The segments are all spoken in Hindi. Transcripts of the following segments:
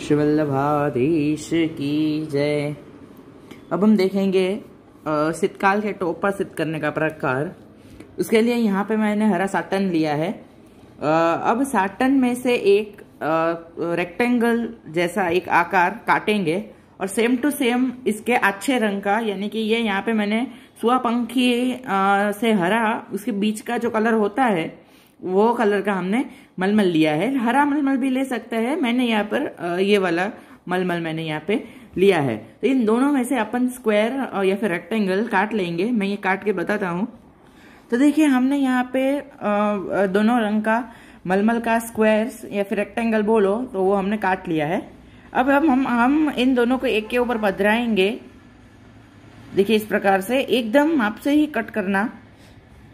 श्री वल्लभाधीश की जय। अब हम देखेंगे शीतकाल के टोपा सिद्ध करने का प्रकार। उसके लिए यहाँ पे मैंने हरा साटन लिया है। अब साटन में से एक रेक्टेंगल जैसा एक आकार काटेंगे और सेम टू सेम इसके अच्छे रंग का, यानी कि ये यहाँ पे मैंने सुआपंखी से हरा, उसके बीच का जो कलर होता है वो कलर का हमने मलमल लिया है। हरा मलमल भी ले सकते हैं, मैंने यहाँ पर ये वाला मलमल मैंने यहाँ पे लिया है। तो इन दोनों में से अपन स्क्वायर या फिर रेक्टेंगल काट लेंगे। मैं ये काट के बताता हूँ। तो देखिए हमने यहाँ पे दोनों रंग का मलमल का स्क्वायर्स या फिर रेक्टेंगल बोलो तो वो हमने काट लिया है। अब हम इन दोनों को एक के ऊपर बदराएंगे। देखिए इस प्रकार से एकदम माप से ही कट करना,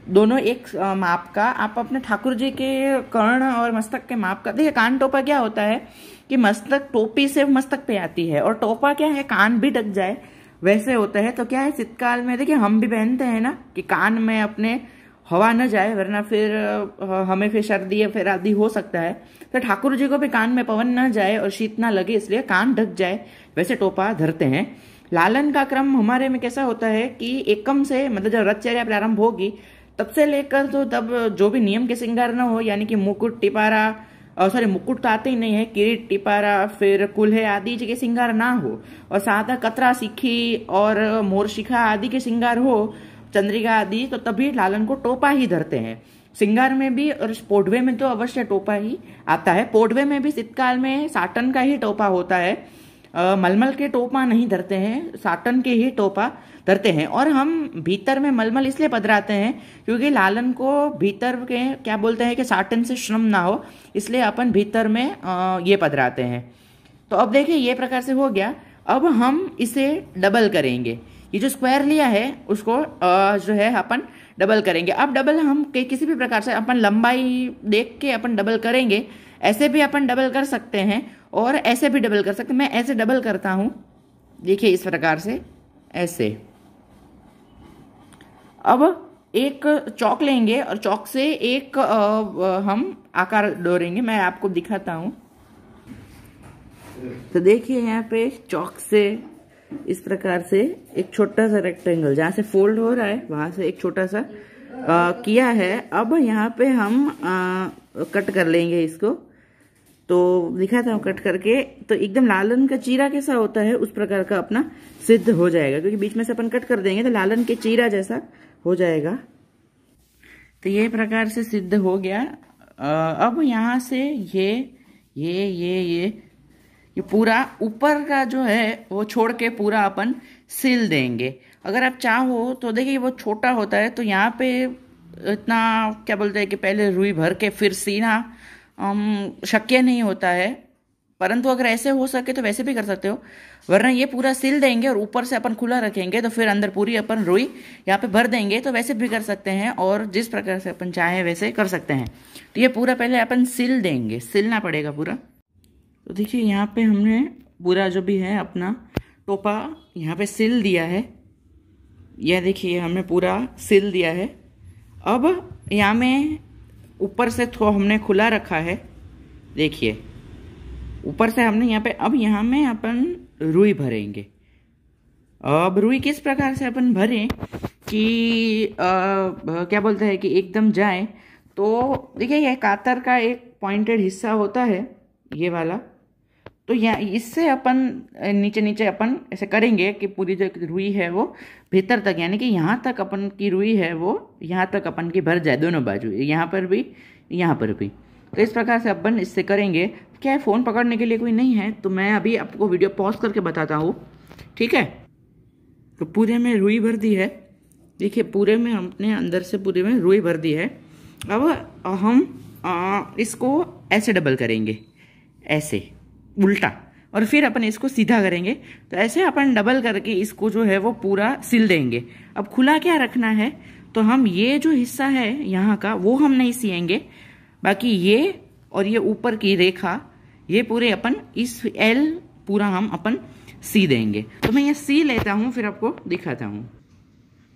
दोनों एक माप का। आप अपने ठाकुर जी के कर्ण और मस्तक के माप का। देखिए कान टोपा क्या होता है कि मस्तक टोपी से मस्तक पे आती है और टोपा क्या है कान भी ढक जाए वैसे होता है। तो क्या है शीतकाल में देखिए हम भी पहनते हैं ना कि कान में अपने हवा न जाए, वरना फिर हमें फिर सर्दी या फिर आदि हो सकता है। तो ठाकुर जी को भी कान में पवन न जाए और शीत ना लगे, इसलिए कान ढक जाए वैसे टोपा धरते हैं। लालन का क्रम हमारे में कैसा होता है कि एकम से मतलब जब रथचर्या प्रारंभ होगी तब से लेकर तो तब जो भी नियम के श्रृंगार न हो, यानी कि मुकुट टिपारा मुकुट तो आते ही नहीं है, किरीट टिपारा फिर कुल्हे आदि के श्रृंगार ना हो, और सादा कतरा सिक्खी और मोर शिखा आदि के श्रृंगार हो, चंद्रिका आदि, तो तभी लालन को टोपा ही धरते हैं। श्रृंगार में भी और पोढ़वे में तो अवश्य टोपा ही आता है। पोढ़वे में भी शीतकाल में साटन का ही टोपा होता है। मलमल के टोपा नहीं धरते हैं, साटन के ही टोपा धरते हैं। और हम भीतर में मलमल इसलिए पधराते हैं क्योंकि लालन को भीतर के क्या बोलते हैं कि साटन से श्रम ना हो, इसलिए अपन भीतर में ये पधराते हैं। तो अब देखिए ये प्रकार से हो गया। अब हम इसे डबल करेंगे। ये जो स्क्वायर लिया है उसको जो है अपन डबल करेंगे। अब डबल हम किसी भी प्रकार से अपन लंबाई देख के अपन डबल करेंगे। ऐसे भी अपन डबल कर सकते हैं और ऐसे भी डबल कर सकते हैं। मैं ऐसे डबल करता हूं, देखिए इस प्रकार से ऐसे। अब एक चौक लेंगे और चौक से एक हम आकार डोरेंगे। मैं आपको दिखाता हूं। तो देखिए यहाँ पे चौक से इस प्रकार से एक छोटा सा रेक्टेंगल जहां से फोल्ड हो रहा है वहां से एक छोटा सा किया है। अब यहाँ पे हम कट कर लेंगे इसको। तो दिखाता हूँ कट करके। तो एकदम लालन का चीरा कैसा होता है उस प्रकार का अपना सिद्ध हो जाएगा, क्योंकि बीच में से अपन कट कर देंगे तो लालन के चीरा जैसा हो जाएगा। तो ये प्रकार से सिद्ध हो गया। अब यहाँ से ये पूरा ऊपर का जो है वो छोड़ के पूरा अपन सिल देंगे। अगर आप चाहो तो देखिए वो छोटा होता है तो यहाँ पे इतना क्या बोलते हैं कि पहले रुई भर के फिर सीना शक्य नहीं होता है, परंतु अगर ऐसे हो सके तो वैसे भी कर सकते हो। वरना ये पूरा सिल देंगे और ऊपर से अपन खुला रखेंगे तो फिर अंदर पूरी अपन रुई यहाँ पे भर देंगे, तो वैसे भी कर सकते हैं और जिस प्रकार से अपन चाहें वैसे कर सकते हैं। तो ये पूरा पहले अपन सिल देंगे, सिलना पड़ेगा पूरा। तो देखिए यहाँ पे हमने पूरा जो भी है अपना टोपा यहाँ पे सिल दिया है। यह देखिए हमने पूरा सिल दिया है। अब यहाँ में ऊपर से थोड़ा हमने खुला रखा है, देखिए ऊपर से हमने यहाँ पे। अब यहाँ में अपन रुई भरेंगे। अब रुई किस प्रकार से अपन भरें कि क्या बोलते हैं कि एकदम जाए। तो देखिए यह कातर का एक पॉइंटेड हिस्सा होता है ये वाला, तो यहाँ इससे अपन नीचे नीचे अपन ऐसे करेंगे कि पूरी जो रुई है वो भीतर तक, यानी कि यहाँ तक अपन की रुई है वो यहाँ तक अपन की भर जाए, दोनों बाजू, यहाँ पर भी यहाँ पर भी। तो इस प्रकार से अपन इससे करेंगे। क्या है फ़ोन पकड़ने के लिए कोई नहीं है तो मैं अभी आपको वीडियो पॉज करके बताता हूँ, ठीक है। तो पूरे में रुई भर दी है, देखिए पूरे में हमने अंदर से पूरे में रुई भर दी है। अब हम इसको ऐसे डबल करेंगे, ऐसे उल्टा, और फिर अपन इसको सीधा करेंगे। तो ऐसे अपन डबल करके इसको जो है वो पूरा सिल देंगे। अब खुला क्या रखना है, तो हम ये जो हिस्सा है यहाँ का वो हम नहीं सिएंगे, बाकी ये और ये ऊपर की रेखा ये पूरे अपन इस एल पूरा हम अपन सी देंगे। तो मैं ये सी लेता हूँ फिर आपको दिखाता हूँ।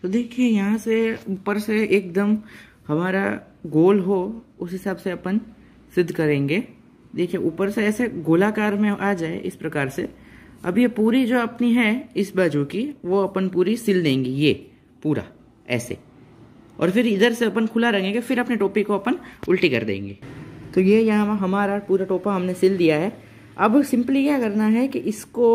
तो देखिए यहाँ से ऊपर से एकदम हमारा गोल हो उस हिसाब से अपन सिद्ध करेंगे। देखिए ऊपर से ऐसे गोलाकार में आ जाए इस प्रकार से। अब ये पूरी जो अपनी है इस बाजू की वो अपन पूरी सिल देंगे, ये पूरा ऐसे, और फिर इधर से अपन खुला रखेंगे, फिर अपने टोपी को अपन उल्टी कर देंगे। तो ये यहाँ हमारा पूरा टोपा हमने सिल दिया है। अब सिंपली क्या करना है कि इसको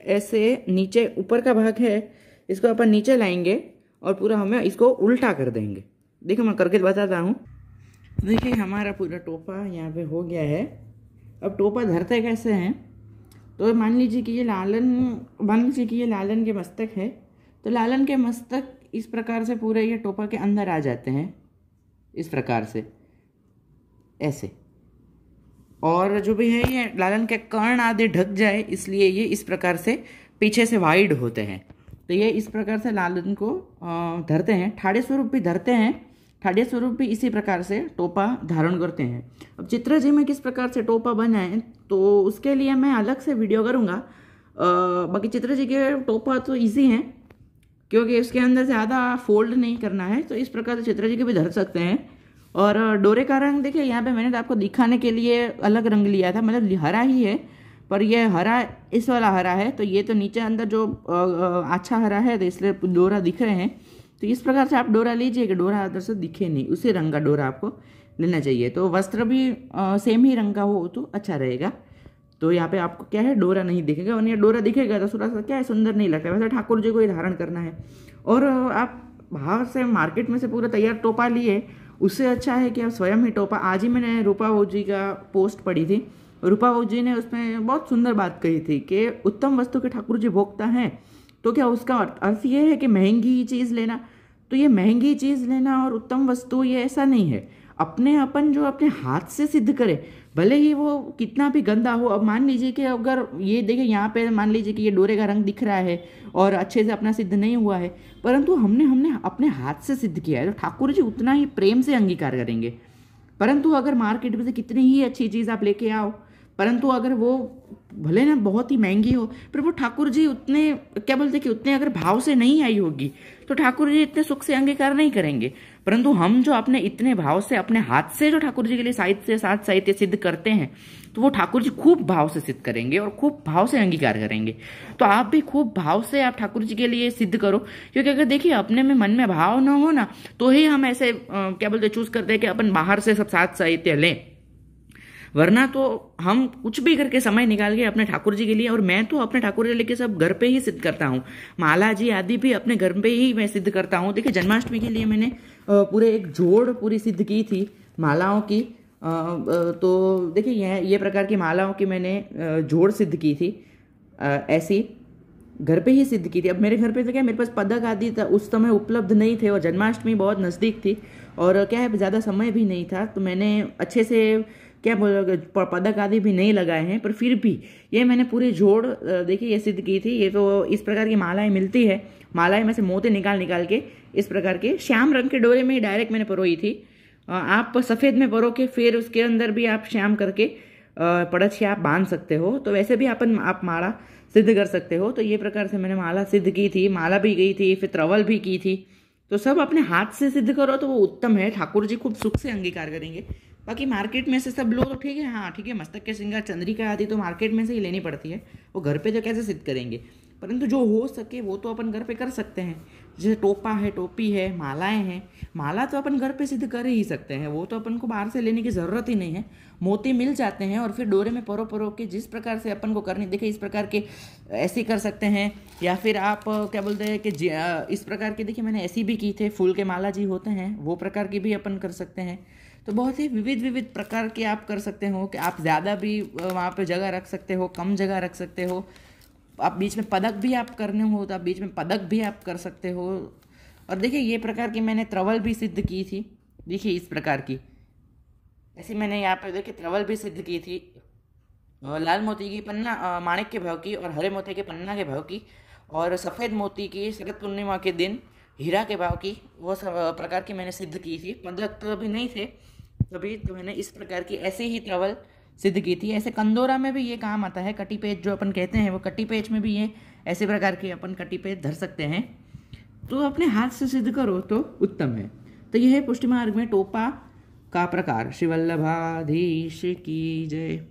ऐसे नीचे, ऊपर का भाग है इसको अपन नीचे लाएंगे और पूरा हमें इसको उल्टा कर देंगे। देखो मैं करके बताता हूँ। देखिए हमारा पूरा टोपा यहाँ पे हो गया है। अब टोपा धरते कैसे हैं, तो मान लीजिए कि ये लालन के मस्तक है, तो लालन के मस्तक इस प्रकार से पूरे ये टोपा के अंदर आ जाते हैं इस प्रकार से ऐसे, और जो भी है ये लालन के कर्ण आदि ढक जाए इसलिए ये इस प्रकार से पीछे से वाइड होते हैं। तो ये इस प्रकार से लालन को धरते हैं, ठाड़े स्वरूप भी धरते हैं, ठाड़े स्वरूप भी इसी प्रकार से टोपा धारण करते हैं। अब चित्र जी में किस प्रकार से टोपा बनाए तो उसके लिए मैं अलग से वीडियो करूँगा। बाकी चित्र जी के टोपा तो ईजी हैं क्योंकि इसके अंदर ज़्यादा फोल्ड नहीं करना है, तो इस प्रकार से चित्र जी के भी धर सकते हैं। और डोरे का रंग देखिए यहाँ पे मैंने तो आपको दिखाने के लिए अलग रंग लिया था, मतलब हरा ही है, पर यह हरा इस वाला हरा है, तो ये तो नीचे अंदर जो अच्छा हरा है तो इसलिए डोरा दिख रहे हैं। तो इस प्रकार से आप डोरा लीजिए कि डोरा अंदर से दिखे नहीं, उसी रंग का डोरा आपको लेना चाहिए। तो वस्त्र भी सेम ही रंग का हो तो अच्छा रहेगा। तो यहाँ पे आपको क्या है, डोरा नहीं दिखेगा, और ये डोरा दिखेगा तो थोड़ा सा क्या है, सुंदर नहीं लगता। वैसे ठाकुर जी को ही धारण करना है। और आप बाहर से मार्केट में से पूरा तैयार टोपा लिए, उससे अच्छा है कि आप स्वयं ही टोपा। आज ही मैंने रूपा वो जी का पोस्ट पढ़ी थी, रूपा वो जी ने उसमें बहुत सुंदर बात कही थी कि उत्तम वस्तु के ठाकुर जी भोगता है। तो क्या उसका अर्थ ये है कि महंगी चीज़ लेना, तो ये महंगी चीज़ लेना और उत्तम वस्तु ये ऐसा नहीं है। अपन जो अपने हाथ से सिद्ध करे, भले ही वो कितना भी गंदा हो। अब मान लीजिए कि अगर ये देखिए यहाँ पे मान लीजिए कि ये डोरे का रंग दिख रहा है और अच्छे से अपना सिद्ध नहीं हुआ है, परंतु हमने अपने हाथ से सिद्ध किया है, तो ठाकुर जी उतना ही प्रेम से अंगीकार करेंगे। परंतु अगर मार्केट में से कितनी ही अच्छी चीज़ आप लेके आओ, परंतु अगर वो भले ना बहुत ही महंगी हो, पर वो ठाकुर जी उतने क्या बोलते कि उतने अगर भाव से नहीं आई होगी तो ठाकुर जी इतने सुख से अंगीकार नहीं करेंगे। परंतु हम जो अपने इतने भाव से अपने हाथ से जो ठाकुर जी के लिए साहित्य सिद्ध करते हैं, तो वो ठाकुर जी खूब भाव से सिद्ध करेंगे और खूब भाव से अंगीकार करेंगे। तो आप भी खूब भाव से आप ठाकुर जी के लिए सिद्ध करो, क्योंकि अगर देखिए अपने में मन में भाव ना हो ना, तो ही हम ऐसे क्या बोलते चूज करते हैं कि अपन बाहर से सब साहित्य लें, वरना तो हम कुछ भी करके समय निकाल के अपने ठाकुर जी के लिए। और मैं तो अपने ठाकुर जी लेके सब घर पे ही सिद्ध करता हूँ, माला जी आदि भी अपने घर पे ही मैं सिद्ध करता हूँ। देखिए जन्माष्टमी के लिए मैंने पूरे एक जोड़ पूरी सिद्ध की थी मालाओं की। तो देखिए ये प्रकार की मालाओं की मैंने जोड़ सिद्ध की थी, ऐसी घर पे ही सिद्ध की थी। अब मेरे घर पे तो क्या, मेरे पास पदक आदि उस समय उपलब्ध नहीं थे और जन्माष्टमी बहुत नज़दीक थी और क्या है ज़्यादा समय भी नहीं था, तो मैंने अच्छे से क्या बोलोगे पदक आदि भी नहीं लगाए हैं, पर फिर भी ये मैंने पूरी जोड़ देखिए ये सिद्ध की थी। ये तो इस प्रकार की मालाएं मिलती है, मालाएं में से मोती निकाल के इस प्रकार के श्याम रंग के डोरे में ही डायरेक्ट मैंने परोई थी। आप सफ़ेद में परो के फिर उसके अंदर भी आप श्याम करके पड़छिया आप बांध सकते हो, तो वैसे भी आप माला सिद्ध कर सकते हो। तो ये प्रकार से मैंने माला सिद्ध की थी, माला भी गई थी, फिर त्रवल भी की थी। तो सब अपने हाथ से सिद्ध करो तो वो उत्तम है, ठाकुर जी खूब सुख से अंगीकार करेंगे। बाकी मार्केट में से सब लो तो ठीक है, हाँ ठीक है, मस्तक के श्रृंगार चंद्रिका आदि तो मार्केट में से ही लेनी पड़ती है, वो घर पे तो कैसे सिद्ध करेंगे। परंतु जो हो सके वो तो अपन घर पे कर सकते हैं। जैसे टोपा है, टोपी है, मालाएं हैं, माला तो अपन घर पे सिद्ध कर ही सकते हैं, वो तो अपन को बाहर से लेने की ज़रूरत ही नहीं है। मोती मिल जाते हैं और फिर डोरे में परो के जिस प्रकार से अपन को करनी देखिए इस प्रकार के ऐसे कर सकते हैं, या फिर आप क्या बोलते हैं कि इस प्रकार के देखिए मैंने ऐसी भी की थे, फूल के माला जी होते हैं वो प्रकार की भी अपन कर सकते हैं। तो बहुत ही विविध प्रकार के आप कर सकते हो कि आप ज़्यादा भी वहाँ पे जगह रख सकते हो, कम जगह रख सकते हो। आप बीच में पदक भी आप करने हो तो आप बीच में पदक भी आप कर सकते हो। और देखिए ये प्रकार की मैंने त्रवल भी सिद्ध की थी, देखिए इस प्रकार की ऐसी मैंने यहाँ पे देखिए त्रवल भी सिद्ध की थी। लाल मोती की पन्ना माणिक के भाव की और हरे मोती के पन्ना के भाव की, और सफ़ेद मोती की शरद पूर्णिमा के दिन हीरा के भाव की, वो सब प्रकार की मैंने सिद्ध की थी। पदक तो अभी नहीं थे तभी, तो मैंने इस प्रकार की ऐसे ही त्रवल सिद्ध की थी। ऐसे कंदोरा में भी ये काम आता है, कटी पेच जो अपन कहते हैं, वो कटी पेच में भी ये ऐसे प्रकार के अपन कटी पेच धर सकते हैं। तो अपने हाथ से सिद्ध करो तो उत्तम है। तो यह है पुष्टि मार्ग में टोपा का प्रकार। श्री वल्लभाधीश की जय।